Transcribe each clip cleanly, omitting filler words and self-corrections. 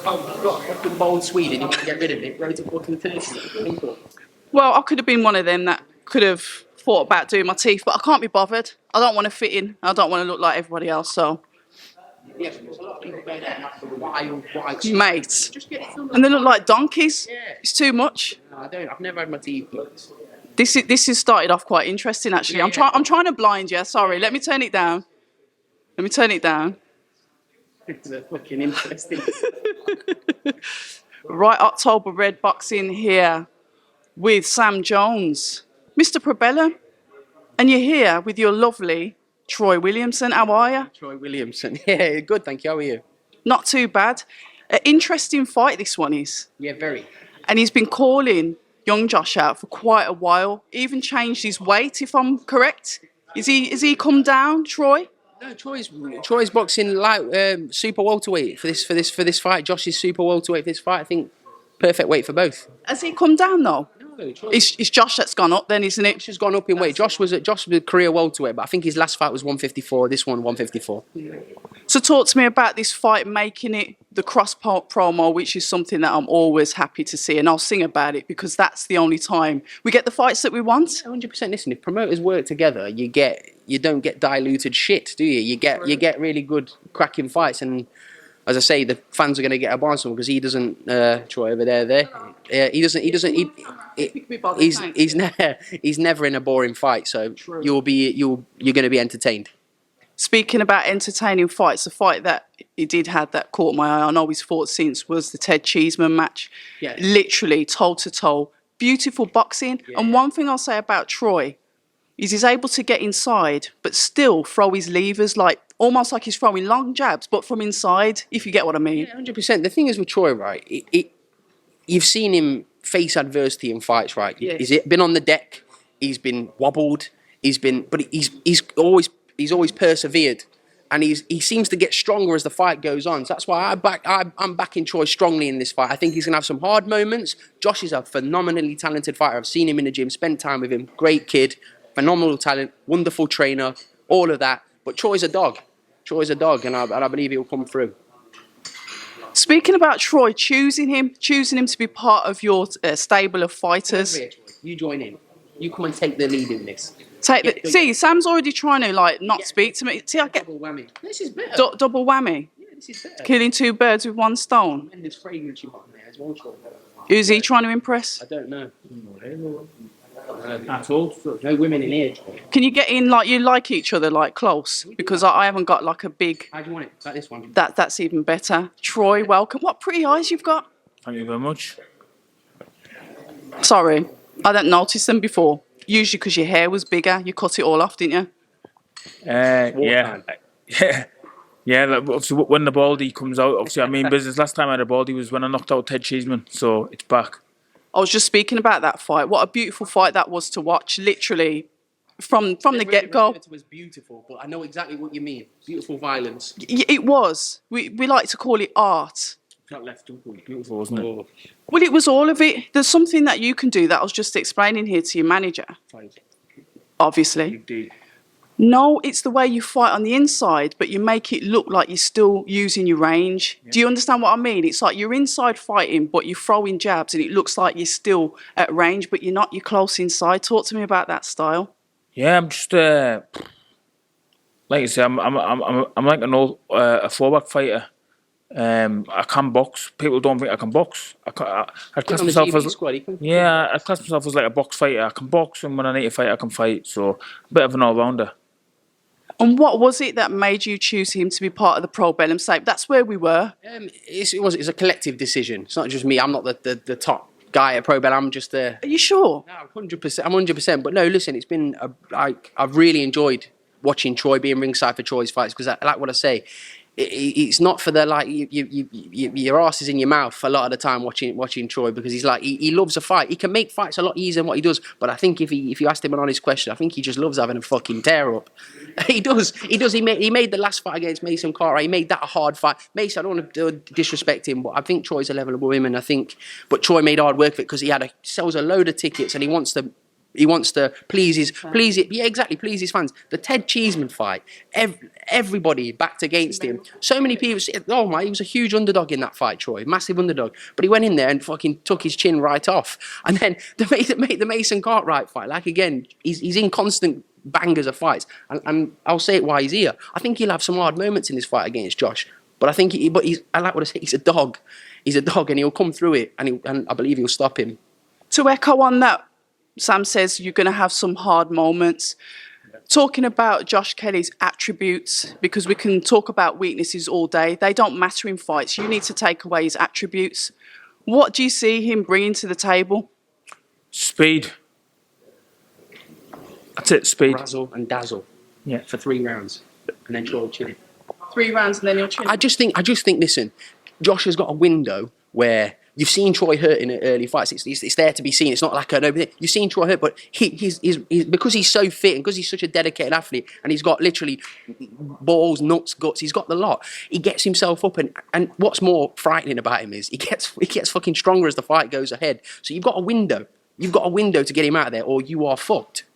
You've got a fucking bold Swede and you want to get rid of it. Go to fucking Turkey. Well, I could have been one of them that could have thought about doing my teeth, but I can't be bothered. I don't want to fit in. I don't want to look like everybody else, so... Yeah, but there's a lot of people going out after wild, Mate. Just get it done. And they look like donkeys. Yeah. It's too much. No, I don't. I've never had my teeth plucked. This has started off quite interesting, actually. Yeah, I'm trying to blind you. Sorry, let me turn it down. Let me turn it down. It's fucking interesting. Right, October Red boxing here with Sam Jones, Mr. Probellum, and you're here with your lovely Troy Williamson. How are you? Troy Williamson. Yeah, good, thank you. How are you? Not too bad. An interesting fight this one is. Yeah, very. And he's been calling young Josh out for quite a while. Even changed his weight, if I'm correct. Is he come down, Troy? No, Troy's boxing light super welterweight for this fight. Josh is super welterweight for this fight. I think perfect weight for both. Has he come down though? No, It's Josh that's gone up then, isn't it? Josh has gone up in weight. Josh was a career welterweight, but I think his last fight was 154. This one 154. So talk to me about this fight, making it the cross promo, which is something that I'm always happy to see, and I'll sing about it because that's the only time we get the fights that we want. 100%. Listen, if promoters work together, you don't get diluted shit, do you? You get really good cracking fights, and as I say, the fans are going to get a bonus because he doesn't. Troy over there. He's never in a boring fight, so you're going to be entertained. Speaking about entertaining fights, the fight that he did have that caught my eye, I know he's fought since, was the Ted Cheeseman match. Yeah. Literally toe to toe, beautiful boxing. Yeah. And one thing I'll say about Troy is he's able to get inside, but still throw his levers almost like he's throwing long jabs, but from inside, if you get what I mean. Yeah, 100%. The thing is with Troy, right? You've seen him face adversity in fights, right? Yes. He's been on the deck. He's been wobbled. But he's always persevered, and he seems to get stronger as the fight goes on. So that's why I'm backing Troy strongly in this fight. I think he's gonna have some hard moments. Josh is a phenomenally talented fighter. I've seen him in the gym, spent time with him. Great kid, phenomenal talent, wonderful trainer, all of that. But Troy's a dog. And I believe he'll come through. Speaking about Troy, choosing him to be part of your stable of fighters. Come over here, Troy. You join in. You come and take the lead in this. See, Sam's already trying to not speak to me. See, I get double whammy. This is better. double whammy. Yeah, this is better. Killing two birds with one stone. And there's fragrance you got in there as well, Troy. Who's he trying to impress? I don't know. At all. No women in here, Troy. Can you get in you like each other close? Because I haven't got a big. How do you want it? Like this one? That's even better. Troy, welcome. What pretty eyes you've got. Thank you very much. Sorry, I didn't notice them before. Usually because your hair was bigger, you cut it all off, didn't you? Yeah. Obviously, when the baldy comes out, obviously, I mean, business. Last time I had a baldy was when I knocked out Ted Cheeseman, so it's back. I was just speaking about that fight. What a beautiful fight that was to watch, literally, from the get-go. It was beautiful, but I know exactly what you mean. Beautiful violence. It was. We like to call it art. That left hook was beautiful, wasn't it? Well, it was all of it. There's something that you can do that I was just explaining here to your manager. Obviously. Indeed. No, it's the way you fight on the inside, but you make it look like you're still using your range. Yeah. Do you understand what I mean? It's like you're inside fighting, but you're throwing jabs, and it looks like you're still at range, but you're not. You're close inside. Talk to me about that style. Yeah, I'm just like I say, I'm like an old a fullback fighter. I can box. People don't think I can box. I class myself as I class myself as like a box fighter. I can box, and when I need to fight, I can fight. So a bit of an all rounder. And what was it that made you choose him to be part of the Probellum state? That's where we were. It's a collective decision. It's not just me. I'm not the top guy at Probellum. I'm just Are you sure? No, 100%. I'm 100%. But no, listen, it's been I've really enjoyed watching Troy, being ringside for Troy's fights, because like what I say. It's not for the your arse is in your mouth a lot of the time watching Troy, because he's he loves a fight. He can make fights a lot easier than what he does, but I think if you asked him an honest question, I think he just loves having a fucking tear up. He does. He made the last fight against Mason Cartwright. He made that a hard fight. Mason, I don't want to disrespect him, but I think Troy's a level above him, but Troy made hard work of it because he sells a load of tickets and he wants to He wants to please his fans. The Ted Cheeseman fight, everybody backed against him. So many people said, "Oh my, he was a huge underdog in that fight, Troy, massive underdog." But he went in there and fucking took his chin right off. And then the Mason Cartwright fight, like again, he's in constant bangers of fights. And I'll say it why he's here. I think he'll have some hard moments in this fight against Josh. But I think I like what I say. He's a dog. He's a dog, and he'll come through it. And I believe he'll stop him. To echo on that, Sam says you're going to have some hard moments. Talking about Josh Kelly's attributes, because we can talk about weaknesses all day. They don't matter in fights. You need to take away his attributes. What do you see him bringing to the table? Speed. That's it, speed. Razzle and dazzle. Yeah. For 3 rounds. And then Troy will chill it. 3 rounds and then he'll chin. I just think, listen, Josh has got a window where you've seen Troy hurt in early fights. It's there to be seen. It's not like you've seen Troy hurt, but he's because he's so fit and because he's such a dedicated athlete and he's got literally balls, nuts, guts. He's got the lot. He gets himself up and what's more frightening about him is he gets fucking stronger as the fight goes ahead. So you've got a window. You've got a window to get him out of there, or you are fucked.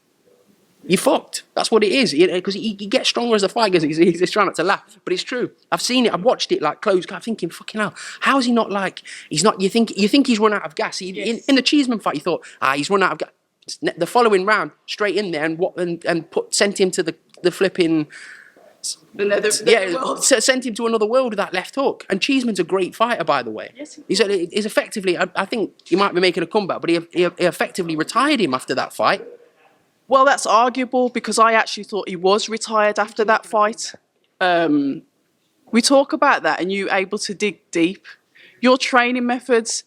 You're fucked. That's what it is. Because he gets stronger as the fight goes. He's trying not to laugh, but it's true. I've seen it. I've watched it like close. I'm thinking, fucking hell, how is he not like? He's not. You think he's run out of gas. In the Cheeseman fight, you thought, he's run out of gas. The following round, straight in there and sent him to the flipping. Sent him to another world with that left hook. And Cheeseman's a great fighter, by the way. Yes, he's effectively. I think he might be making a comeback, but he effectively retired him after that fight. Well, that's arguable because I actually thought he was retired after that fight. We talk about that and you able to dig deep. Your training methods,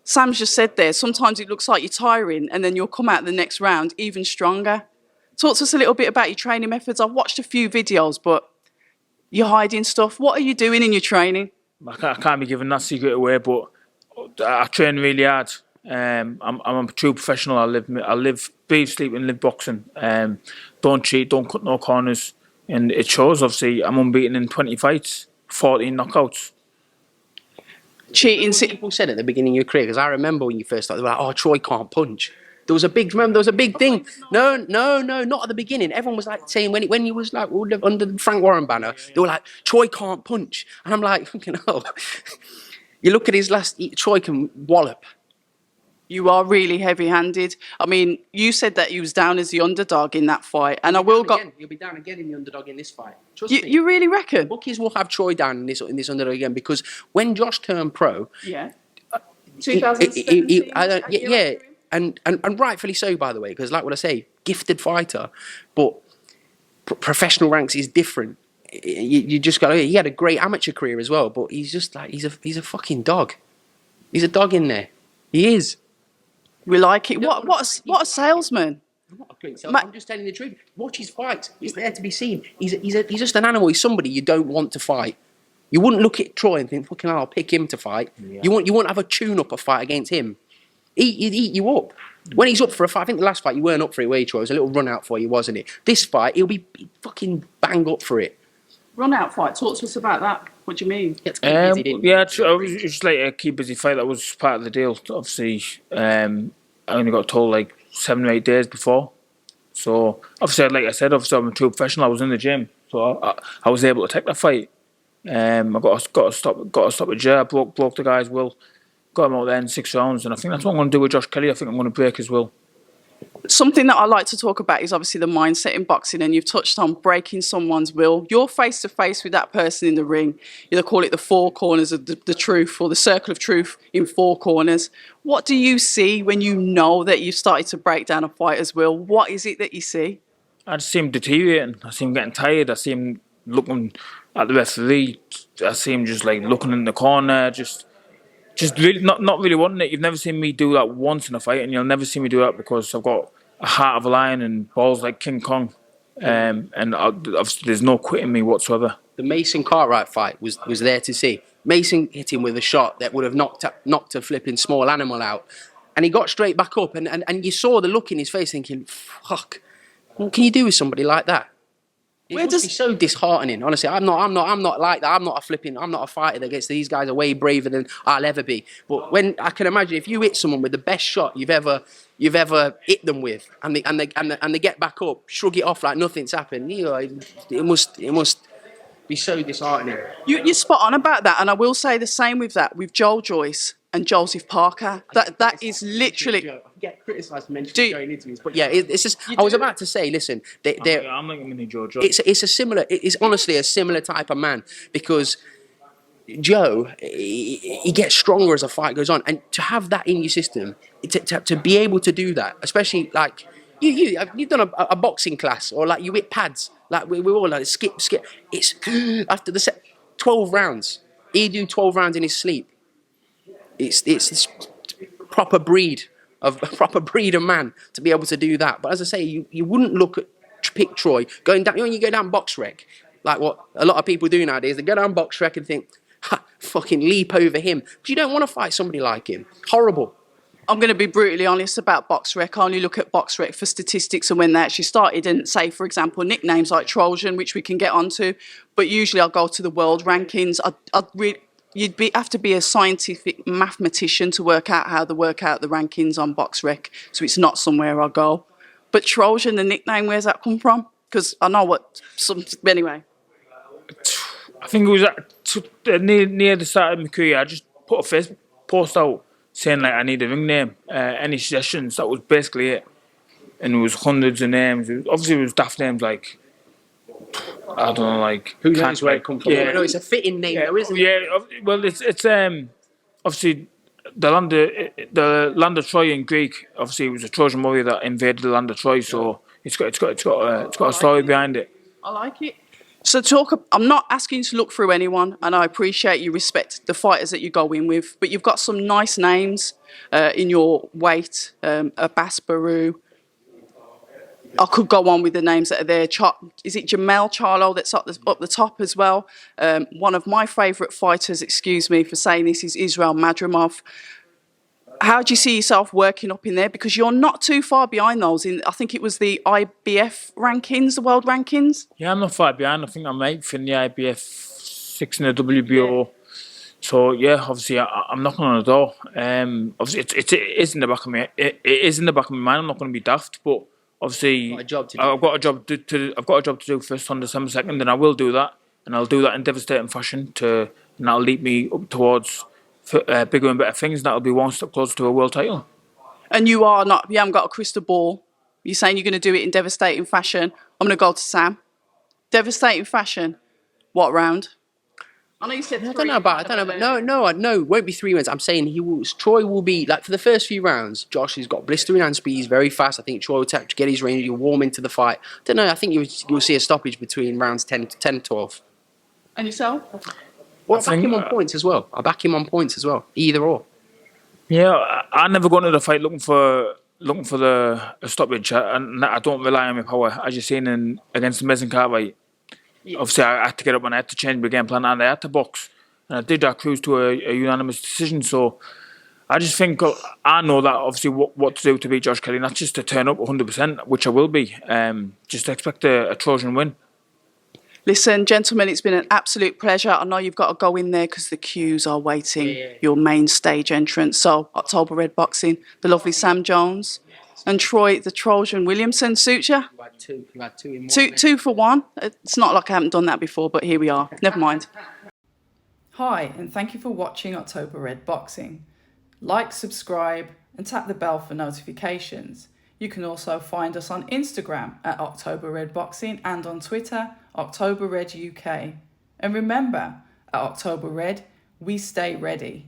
Sam's just said there, sometimes it looks like you're tiring and then you'll come out the next round even stronger. Talk to us a little bit about your training methods. I've watched a few videos, but you're hiding stuff. What are you doing in your training? I can't be giving that secret away, but I train really hard. I'm a true professional. I live, breathe, sleep, and live boxing. Don't cheat, don't cut no corners, and it shows. Obviously, I'm unbeaten in 20 fights, 14 knockouts. Cheating. People said at the beginning of your career, because I remember when you first started, they were like, "Oh, Troy can't punch." There was a big thing. No, not at the beginning. Everyone was like saying when he was like under the Frank Warren banner, they were like, "Troy can't punch," and I'm like, fucking hell. You look at his last. Troy can wallop. You are really heavy-handed. I mean, you said that he was down as the underdog in that fight, and I will go. He'll be down again in the underdog in this fight. Trust me. You really reckon? Bookies will have Troy down in this underdog again because when Josh turned pro, 2017. and rightfully so, by the way, because like what I say, gifted fighter, but professional ranks is different. You just got. He had a great amateur career as well, but he's just like he's a fucking dog. He's a dog in there. He is. We like it. What a salesman. I'm not a great salesman. I'm just telling the truth. Watch his fights. He's there to be seen. He's just an animal. He's somebody you don't want to fight. You wouldn't look at Troy and think, fucking hell, I'll pick him to fight. Yeah. You won't have a tune-up a fight against him. He'd eat you up. When he's up for a fight, I think the last fight you weren't up for it, were you, Troy? It was a little run-out for you, wasn't it? This fight, he'll be fucking bang up for it. Run-out fight? Talk to us about that. What do you mean? It was just like a keep busy fight. That was part of the deal. Obviously, I only got told like 7 or 8 days before. So obviously, like I said, I'm a true professional. I was in the gym, so I was able to take that fight. I got to stop a jab, broke the guy's will, got him out there in 6 rounds, and I think that's what I'm going to do with Josh Kelly. I think I'm going to break his will. Something that I like to talk about is obviously the mindset in boxing, and you've touched on breaking someone's will. You're face to face with that person in the ring. They call it the 4 corners of the truth, or the circle of truth in 4 corners. What do you see when you know that you've started to break down a fighter's will? What is it that you see? I just see him deteriorating. I see him getting tired. I see him looking at the referee. I see him just like looking in the corner, just really not really wanting it. You've never seen me do that once in a fight, and you'll never see me do that because I've got a heart of a lion and balls like King Kong, and obviously there's no quitting me whatsoever. The Mason Cartwright fight was there to see. Mason hit him with a shot that would have knocked a flipping small animal out, and he got straight back up, and you saw the look in his face, thinking, "Fuck, what can you do with somebody like that?" It must be so disheartening. Honestly, I'm not like that. I'm not a fighter that gets these guys are way braver than I'll ever be. But when I can imagine if you hit someone with the best shot you've ever hit them with, and they get back up, shrug it off like nothing's happened. You know, it must be so disheartening. You're spot on about that, and I will say the same with that with Joel Joyce and Joseph Parker. That is literally. I get criticised for mentioning Joe in interviews, but yeah, it's just. I was about to say, listen, I'm not going to Joe. It's honestly a similar type of man because Joe, he gets stronger as the fight goes on, and to have that in your system, to be able to do that, especially like you've done a boxing class or like you hit pads, like we're all like skip. It's after the 12 rounds. He do 12 rounds in his sleep. It's this proper breed of man to be able to do that. But as I say, you wouldn't pick Troy going down. You know, when you go down box rec, like what a lot of people do nowadays, they go down box rec and think, fucking leap over him. But you don't want to fight somebody like him. Horrible. I'm going to be brutally honest about BoxRec. I only look at BoxRec for statistics and when they actually started, and say, for example, nicknames like Trojan, which we can get onto. But usually I'll go to the world rankings. Have to be a scientific mathematician to work out how to work out the rankings on BoxRec. So it's not somewhere I go. But Trojan, the nickname, where's that come from? Because I know anyway. I think it was near the start of my career. I just put a Facebook post out saying like I need a ring name. Any suggestions? That was basically it. And there was hundreds of names. Obviously, it was daft names like. I don't know, like who knows where it comes from? Yeah, no, it's a fitting name, though, isn't it? Yeah, well, it's obviously the land of Troy in Greek. Obviously, it was a Trojan warrior that invaded the land of Troy, so it's got a story behind it. I like it. So I'm not asking you to look through anyone, and I appreciate you respect the fighters that you go in with, but you've got some nice names in your weight. Abbas Baru. I could go on with the names that are there. Is it Jamel Charlo that's up the top as well? One of my favourite fighters, excuse me for saying this, is Israel Madrimov. How do you see yourself working up in there? Because you're not too far behind those. I think it was the IBF rankings, the world rankings. Yeah, I'm not far behind. I think I'm 8th in the IBF, 6th in the WBO. Yeah. So yeah, obviously I'm knocking on the door. Obviously it is in the back of me. It is in the back of my mind. I'm not going to be daft, but. Obviously, I've got a job to do first on December 2nd, and I will do that, and I'll do that in devastating fashion. And that'll lead me up towards bigger and better things. And that'll be one step closer to a world title. And you haven't got a crystal ball. You're saying you're going to do it in devastating fashion. I'm going to go to Sam. Devastating fashion. What round? I know you said 3. I don't know about no, it won't be 3 rounds. I'm saying Troy will be, like, for the first few rounds, Josh has got blistering hand speed, he's very fast. I think Troy will to get his range, he'll warm into the fight. I don't know, I think you'll see a stoppage between rounds 10 to 12. And yourself? Well, I back him on points as well. Either or. Yeah, I never go into the fight looking for the stoppage, and I don't rely on my power. As you've seen against the Mason Cartwright. Yeah. Obviously, I had to get up and I had to change my game plan and I had to box. And I did that cruise to a unanimous decision. So I just think I know that obviously what to do to beat Josh Kelly, not just to turn up 100%, which I will be. Just expect a Trojan win. Listen, gentlemen, it's been an absolute pleasure. I know you've got to go in there because the queues are waiting. Yeah. Your main stage entrance. So October Red Boxing, the lovely Sam Jones. And Troy, the Trojan Williamson, suit you? You had two in one. Two for one. It's not like I haven't done that before, but here we are. Never mind. Hi, and thank you for watching October Red Boxing. Like, subscribe, and tap the bell for notifications. You can also find us on Instagram at October Red Boxing and on Twitter, October Red UK. And remember, at October Red, we stay ready.